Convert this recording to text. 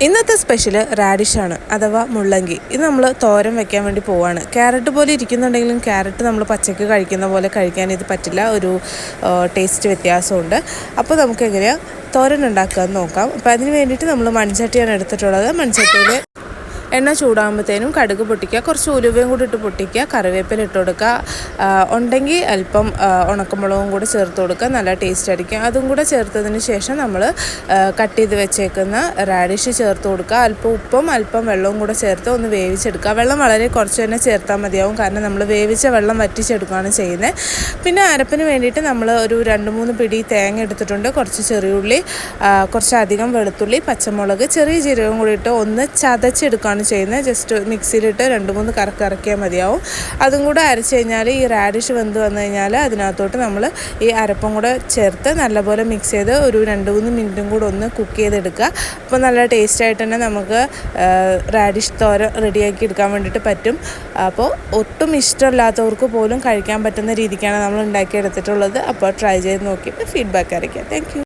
ഇന്നത്തെ സ്പെഷ്യൽ റാഡിഷാണ് അഥവാ മുള്ളങ്കി. ഇത് നമ്മൾ തോരൻ വെക്കാൻ വേണ്ടി പോവാണ്. ക്യാരറ്റ് പോലെ ഇരിക്കുന്നുണ്ടെങ്കിലും ക്യാരറ്റ് നമ്മൾ പച്ചക്ക് കഴിക്കുന്ന പോലെ കഴിക്കാൻ ഇത് പറ്റില്ല, ഒരു ടേസ്റ്റ് വ്യത്യാസമുണ്ട്. അപ്പോൾ നമുക്ക് എങ്ങനെയാണ് തോരൻ ഉണ്ടാക്കാമെന്ന് നോക്കാം. അപ്പോൾ അതിന് വേണ്ടിയിട്ട് നമ്മൾ മൺചട്ടിയാണ് എടുത്തിട്ടുള്ളത്. മൺചട്ടിയിൽ എണ്ണ ചൂടാകുമ്പോഴത്തേനും കടുക് പൊട്ടിക്കുക, കുറച്ച് ഉലുവയും കൂടി ഇട്ട് പൊട്ടിക്കുക, കറിവേപ്പില ഇട്ട് കൊടുക്കുക, ഉണ്ടെങ്കിൽ അല്പം ഉണക്കമുളകും കൂടെ ചേർത്ത് കൊടുക്കുക, നല്ല ടേസ്റ്റ് ആയിരിക്കും. അതും കൂടെ ചേർത്തതിന് ശേഷം നമ്മൾ കട്ട് ചെയ്ത് വെച്ചേക്കുന്ന റാഡിഷ് ചേർത്ത് കൊടുക്കുക. അല്പം ഉപ്പും അല്പം വെള്ളവും കൂടെ ചേർത്ത് ഒന്ന് വേവിച്ചെടുക്കുക. വെള്ളം വളരെ കുറച്ച് തന്നെ ചേർത്താൽ മതിയാവും, കാരണം നമ്മൾ വേവിച്ച വെള്ളം വറ്റിച്ചെടുക്കുകയാണ് ചെയ്യുന്നത്. പിന്നെ അരപ്പിന് വേണ്ടിയിട്ട് നമ്മൾ ഒരു 2-3 പിടി തേങ്ങ എടുത്തിട്ടുണ്ട്, കുറച്ച് ചെറിയുള്ളി, കുറച്ചധികം വെളുത്തുള്ളി, പച്ചമുളക്, ചെറിയ ജീരകം കൂടി ഇട്ട് ഒന്ന് ചതച്ചെടുക്കുകയാണ് ചെയ്യുന്നത്. ജസ്റ്റ് മിക്സിയിലിട്ട് 2-3 കറക്കിയാൽ മതിയാവും. അതും കൂടെ അരച്ച് കഴിഞ്ഞാൽ ഈ റാഡിഷ് വെന്ത് വന്നു കഴിഞ്ഞാൽ അതിനകത്തോട്ട് നമ്മൾ ഈ അരപ്പും കൂടെ ചേർത്ത് നല്ലപോലെ മിക്സ് ചെയ്ത് ഒരു 2-3 മിനിറ്റും കൂടെ ഒന്ന് കുക്ക് ചെയ്തെടുക്കുക. അപ്പോൾ നല്ല ടേസ്റ്റായിട്ട് തന്നെ നമുക്ക് റാഡിഷ് തോരൻ റെഡിയാക്കി എടുക്കാൻ വേണ്ടിയിട്ട് പറ്റും. അപ്പോൾ ഒട്ടും ഇഷ്ടമില്ലാത്തവർക്ക് പോലും കഴിക്കാൻ പറ്റുന്ന രീതിക്കാണ് നമ്മൾ ഉണ്ടാക്കിയെടുത്തിട്ടുള്ളത്. അപ്പോൾ ട്രൈ ചെയ്ത് നോക്കിയിട്ട് ഫീഡ്ബാക്ക് അറിയിക്കാം. Thank you.